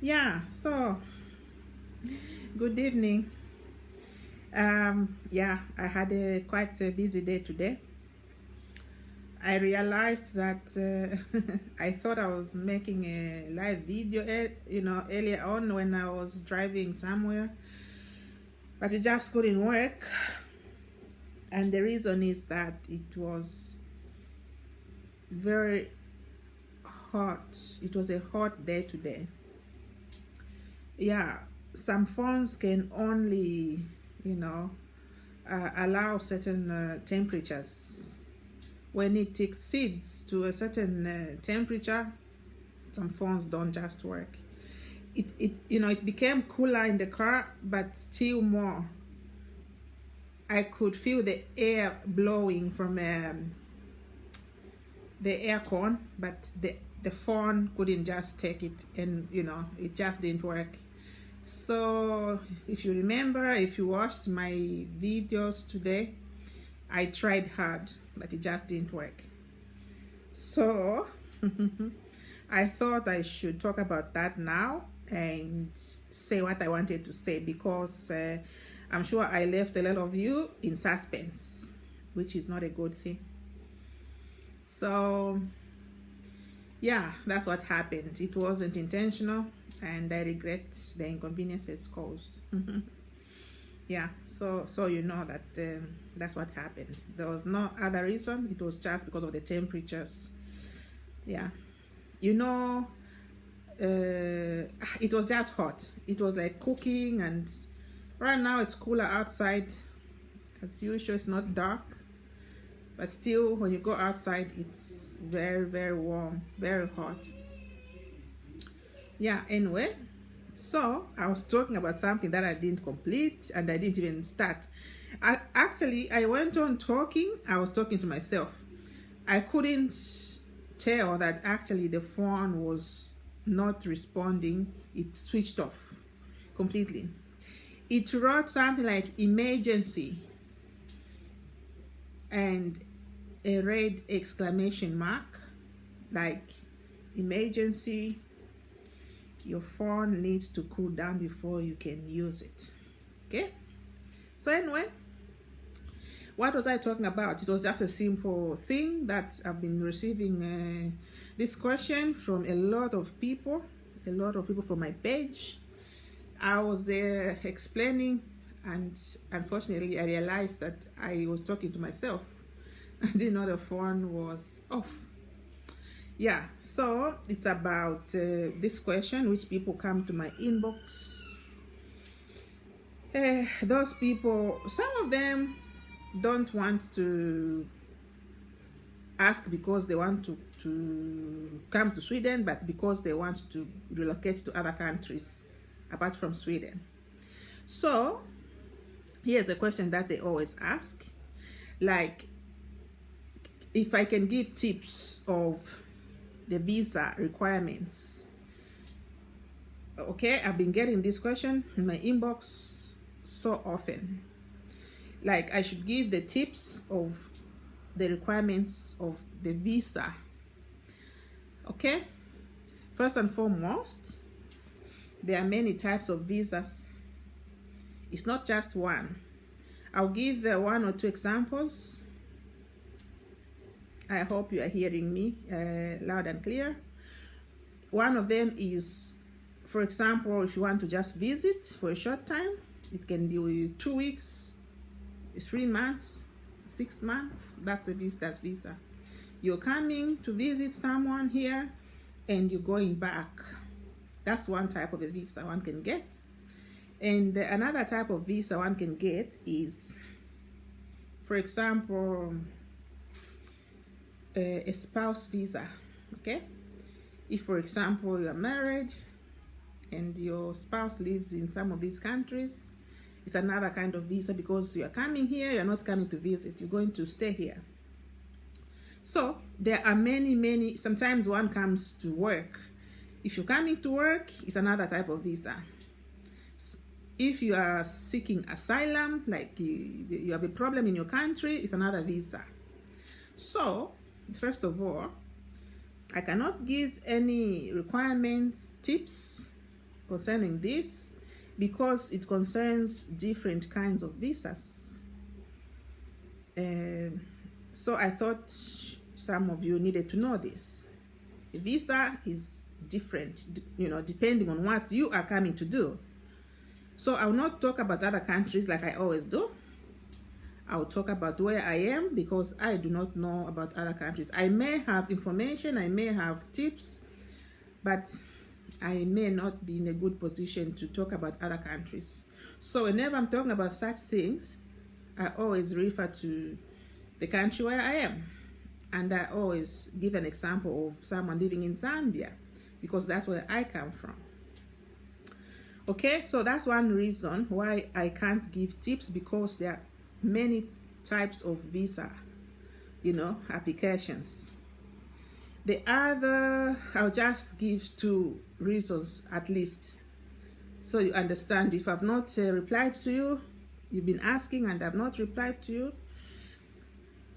Yeah, so good evening. Yeah, I had a quite a busy day today. I realized that I thought I was making a live video, earlier on when I was driving somewhere, but it just couldn't work. And the reason is that it was very hot. It was a hot day today. Yeah, some phones can only, you know, allow certain temperatures. When it exceeds to a certain temperature, some phones don't just work. It became cooler in the car, but still more. I could feel the air blowing from the aircon, but the phone couldn't just take it, and it just didn't work. So if you remember, if you watched my videos today, I tried hard, but it just didn't work. So I thought I should talk about that now and say what I wanted to say, because I'm sure I left a lot of you in suspense, which is not a good thing. So, yeah, that's what happened. It wasn't intentional, and I regret the inconvenience it's caused. Yeah, so you know that that's what happened. There was no other reason. It was just because of the temperatures. Yeah, you know, it was just hot. It was like cooking, and right now it's cooler outside. As usual, it's not dark, but still, when you go outside, it's very, very warm, very hot. Yeah, anyway, so I was talking about something that I didn't complete and I didn't even start. I went on talking. I was talking to myself. I couldn't tell that actually the phone was not responding. It switched off completely. It wrote something like emergency and a red exclamation mark, like emergency, your phone needs to cool down before you can use it. Okay, so anyway, what was I talking about? It was just a simple thing that I've been receiving this question from a lot of people from my page. I was there explaining, and unfortunately I realized that I was talking to myself. I didn't know the phone was off. Yeah, so it's about this question which people come to my inbox. Those people, some of them don't want to ask because they want to come to Sweden, but because they want to relocate to other countries apart from Sweden. So here's a question that they always ask, like, if I can give tips of the visa requirements. Okay, I've been getting this question in my inbox so often. Like, I should give the tips of the requirements of the visa. Okay, first and foremost, there are many types of visas. It's not just one. I'll give one or two examples. I hope you are hearing me loud and clear. One of them is, for example, if you want to just visit for a short time, it can be 2 weeks, 3 months, 6 months. That's a visitor's visa. You're coming to visit someone here and you're going back. That's one type of a visa one can get. And another type of visa one can get is, for example, a spouse visa. Okay, if for example you are married and your spouse lives in some of these countries, it's another kind of visa, because you are coming here, you're not coming to visit, you're going to stay here. So there are many. Sometimes one comes to work. If you're coming to work, it's another type of visa. If you are seeking asylum, like you have a problem in your country, it's another visa. So first of all, I cannot give any requirements, tips concerning this because it concerns different kinds of visas. So I thought some of you needed to know this. A visa is different, depending on what you are coming to do. So I will not talk about other countries like I always do. I will talk about where I am because I do not know about other countries. I may have information, I may have tips, but I may not be in a good position to talk about other countries. So whenever I'm talking about such things, I always refer to the country where I am. And I always give an example of someone living in Zambia because that's where I come from. Okay, so that's one reason why I can't give tips, because there are many types of visa, applications. The other, I'll just give 2 reasons at least, so you understand. If I've not replied to you, you've been asking and I've not replied to you,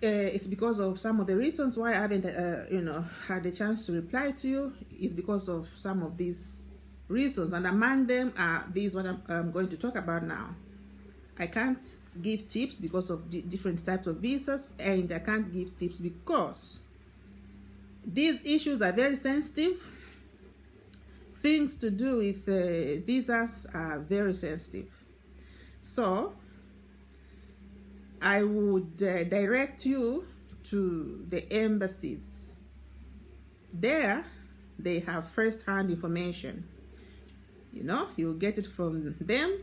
it's because of some of the reasons why I haven't, had a chance to reply to you. Is because of some of these reasons, and among them are these what I'm going to talk about now. I can't give tips because of different types of visas, and I can't give tips because these issues are very sensitive. Things to do with visas are very sensitive. So I would direct you to the embassies. There they have first-hand information. You'll get it from them,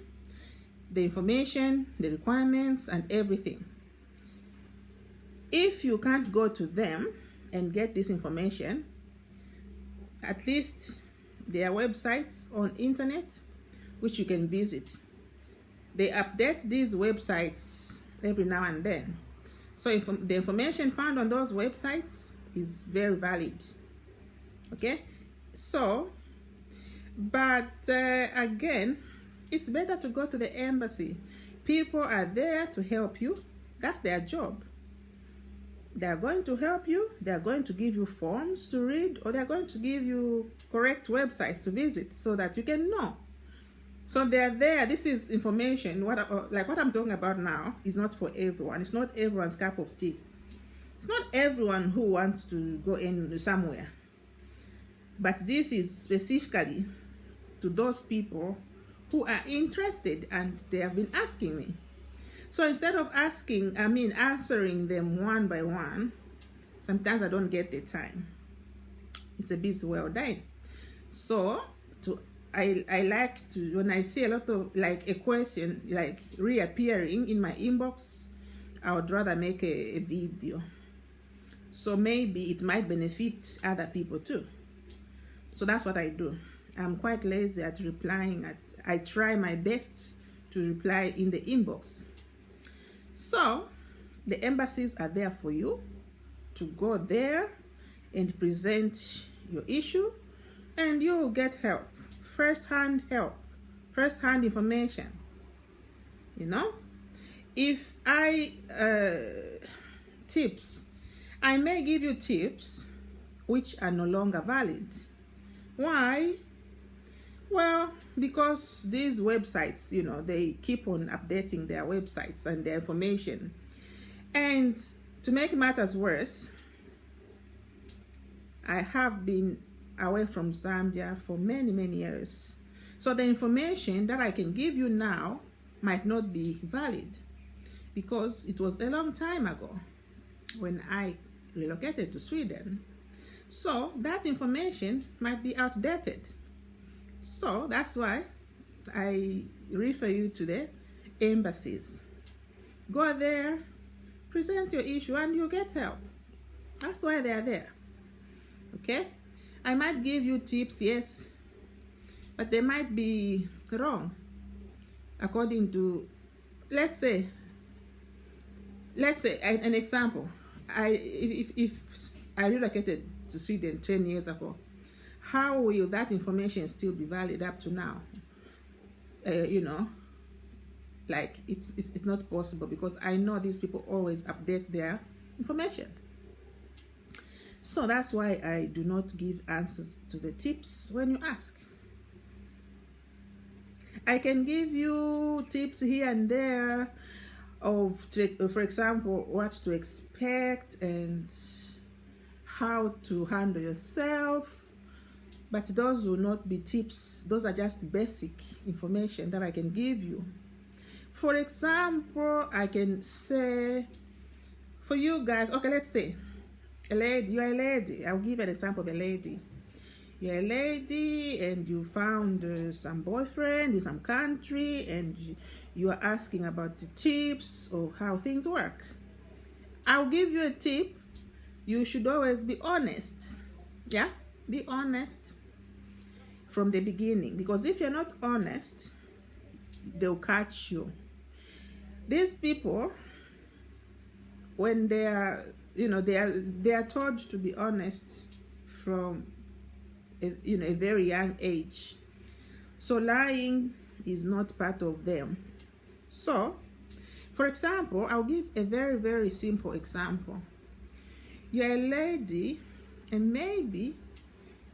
the information, the requirements, and everything. If you can't go to them and get this information, at least there are websites on internet which you can visit. They update these websites every now and then. So the information found on those websites is very valid. Okay? So, but again, it's better to go to the embassy. People are there to help you. That's their job. They're going to help you. They're going to give you forms to read, or they're going to give you correct websites to visit so that you can know. So they're there. This is information. What I'm talking about now is not for everyone. It's not everyone's cup of tea. It's not everyone who wants to go in somewhere. But this is specifically to those people who are interested, and they have been asking me. So instead of answering them one by one, sometimes I don't get the time. It's a bit well done. So I like to, when I see a lot of a question reappearing in my inbox, I would rather make a video. So maybe it might benefit other people too. So that's what I do. I'm quite lazy at replying. I try my best to reply in the inbox. So the embassies are there for you to go there and present your issue, and you will get help, first-hand information. If tips, I may give you tips which are no longer valid. Why? Well, because these websites, they keep on updating their websites and their information. And to make matters worse, I have been away from Zambia for many, many years. So the information that I can give you now might not be valid because it was a long time ago when I relocated to Sweden. So that information might be outdated. So that's why I refer you to the embassies. Go there, present your issue, and you get help. That's why they are there. Okay? I might give you tips, yes, but they might be wrong according to, let's say an example. If I relocated to Sweden 10 years ago, how will that information still be valid up to now? It's not possible, because I know these people always update their information. So that's why I do not give answers to the tips when you ask. I can give you tips here and there of, for example, what to expect and how to handle yourself, but those will not be tips. Those are just basic information that I can give you. For example, I can say for you guys, okay, let's say a lady, you're a lady. I'll give an example of a lady. You're a lady and you found some boyfriend in some country, and you are asking about the tips of how things work. I'll give you a tip. You should always be honest. Yeah, be honest from the beginning, because if you're not honest, they'll catch you. These people, when they are told to be honest from a very young age. So lying is not part of them. So, for example, I'll give a very, very simple example. You're a lady, and maybe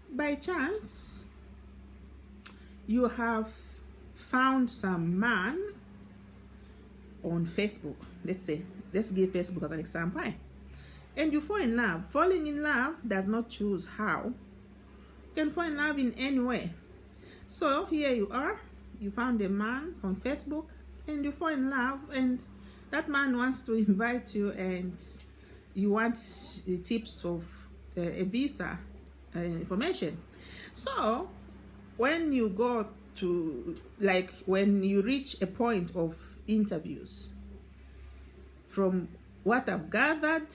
by chance you have found some man on Facebook. Let's give Facebook as an example. And you fall in love. Falling in love does not choose how. You can fall in love in any way. So here you are, you found a man on Facebook and you fall in love, and that man wants to invite you, and you want tips of a visa information. So when you go to, when you reach a point of interviews, from what I've gathered,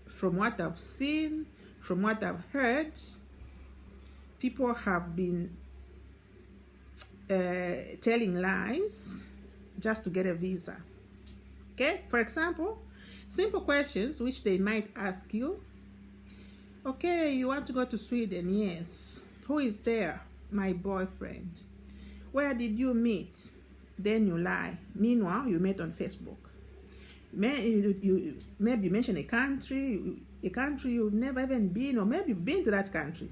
from what I've seen, from what I've heard, people have been telling lies just to get a visa. Okay, for example, simple questions which they might ask you. Okay, you want to go to Sweden? Yes. Who is there? My boyfriend. Where did you meet? Then you lie. Meanwhile, you met on Facebook. You maybe mention a country you've never even been, or maybe you've been to that country.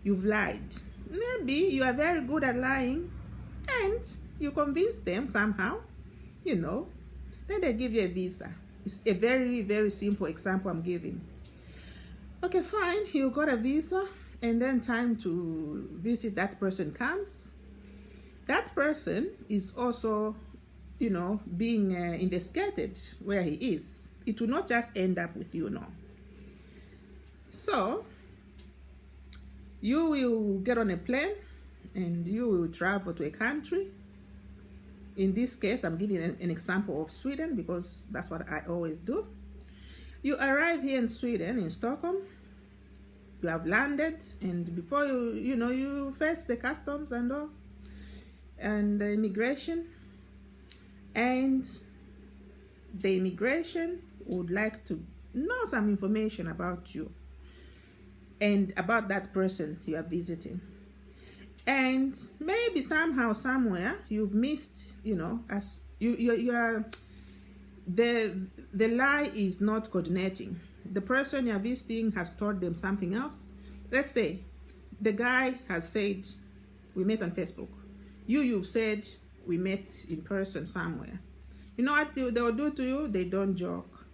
You've lied. Maybe you are very good at lying, and you convince them somehow, then they give you a visa. It's a very, very simple example I'm giving. Okay, fine, you got a visa, and then time to visit that person comes. That person is also, being investigated where he is. It will not just end up with you, no. So you will get on a plane and you will travel to a country. In this case, I'm giving an example of Sweden because that's what I always do. You arrive here in Sweden, in Stockholm. You have landed, and before you face the customs and all, and the immigration. And the immigration would like to know some information about you and about that person you are visiting. And maybe somehow, somewhere, you've missed, as you are, the lie is not coordinating. The person you are visiting has told them something else. Let's say the guy has said, we met on Facebook. You've said, we met in person somewhere. You know what they'll do to you? They don't joke.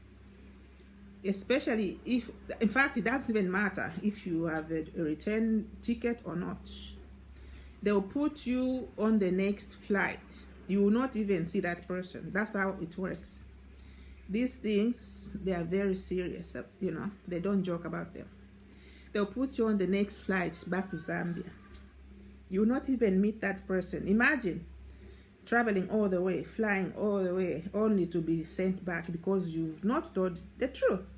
Especially if, in fact, it doesn't even matter if you have a return ticket or not. They'll put you on the next flight. You will not even see that person. That's how it works. These things, they are very serious. They don't joke about them. They'll put you on the next flight back to Zambia. You will not even meet that person. Imagine traveling all the way, flying all the way, only to be sent back because you've not told the truth.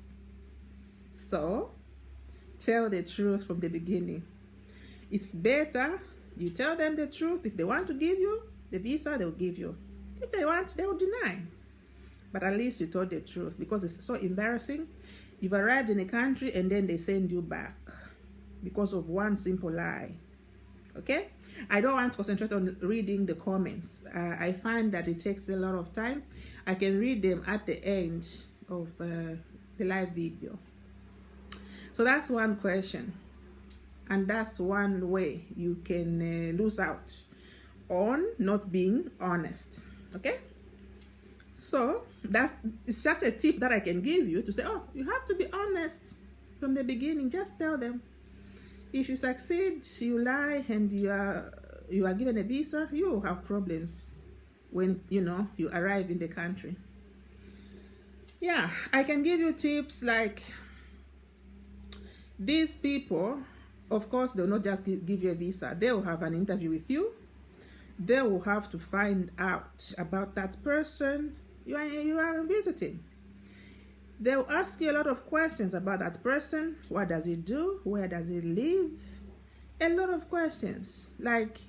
So, tell the truth from the beginning. It's better you tell them the truth. If they want to give you the visa, they'll give you. If they want, they will deny. But at least you told the truth, because it's so embarrassing. You've arrived in a country and then they send you back because of one simple lie. Okay? I don't want to concentrate on reading the comments. I find that it takes a lot of time. I can read them at the end of the live video. So that's one question. And that's one way you can lose out on not being honest. Okay, so it's just a tip that I can give you to say, oh, you have to be honest from the beginning. Just tell them. If you succeed, you lie, and you are given a visa, you will have problems when you arrive in the country. Yeah, I can give you tips like these people. Of course, they'll not just give you a visa. They will have an interview with you. They will have to find out about that person you are visiting. They'll ask you a lot of questions about that person. What does he do? Where does he live? A lot of questions, like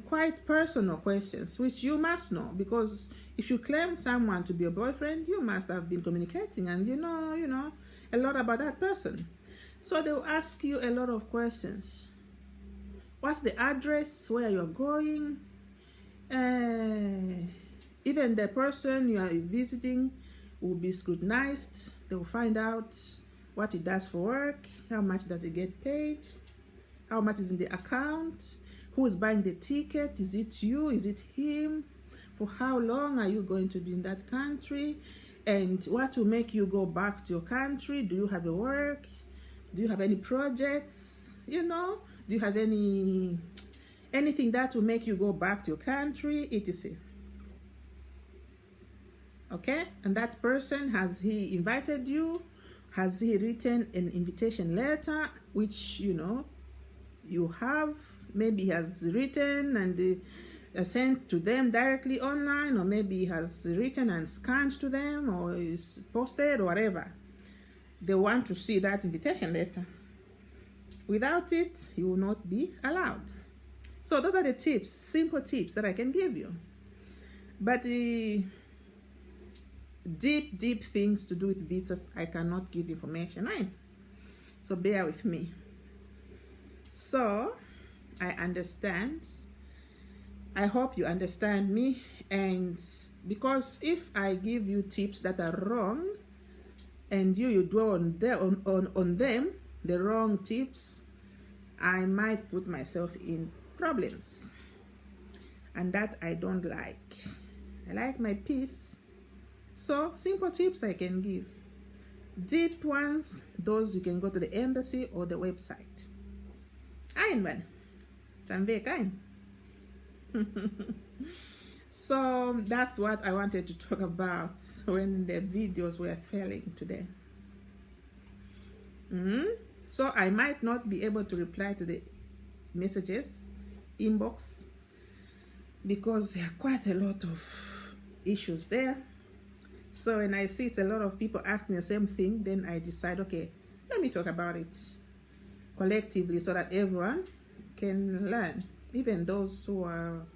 quite personal questions, which you must know, because if you claim someone to be a boyfriend, you must have been communicating and you know a lot about that person. So they'll ask you a lot of questions. What's the address? Where you're going? Even the person you are visiting will be scrutinized. They will find out what he does for work, how much does he get paid, how much is in the account, who is buying the ticket, is it you, is it him, for how long are you going to be in that country, and what will make you go back to your country. Do you have a work? Do you have any projects? Do you have anything that will make you go back to your country, etc. Okay, and that person, has he invited you? Has he written an invitation letter, which you have? Maybe he has written and sent to them directly online, or maybe he has written and scanned to them, or is posted, or whatever. They want to see that invitation letter. Without it, you will not be allowed. So those are the tips, simple tips that I can give you. But the deep things to do with visas, I cannot give information on. So bear with me. So I understand. I hope you understand me. And because if I give you tips that are wrong, and you dwell on them, the wrong tips, I might put myself in problems. And that I don't like. I like my peace. So simple tips I can give. Deep ones, those you can go to the embassy or the website. Einman. So that's what I wanted to talk about when the videos were failing today. So I might not be able to reply to the messages, inbox, because there are quite a lot of issues there. So when I see it's a lot of people asking the same thing, then I decide, okay, let me talk about it collectively so that everyone can learn. Even those who are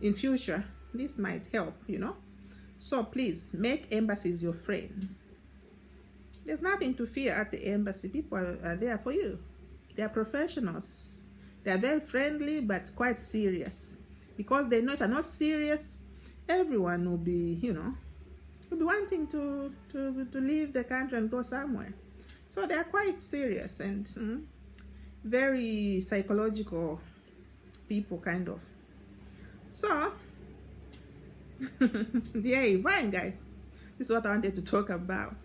in future, this might help, So please, make embassies your friends. There's nothing to fear at the embassy. People are there for you. They are professionals. They are very friendly, but quite serious. Because they know if you're not serious, everyone will be, will be wanting to leave the country and go somewhere. So they are quite serious and very psychological people, kind of. So, yeah, fine, guys. This is what I wanted to talk about.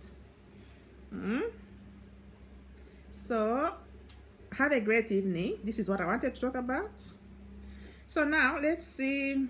So, have a great evening. This is what I wanted to talk about. So now, let's see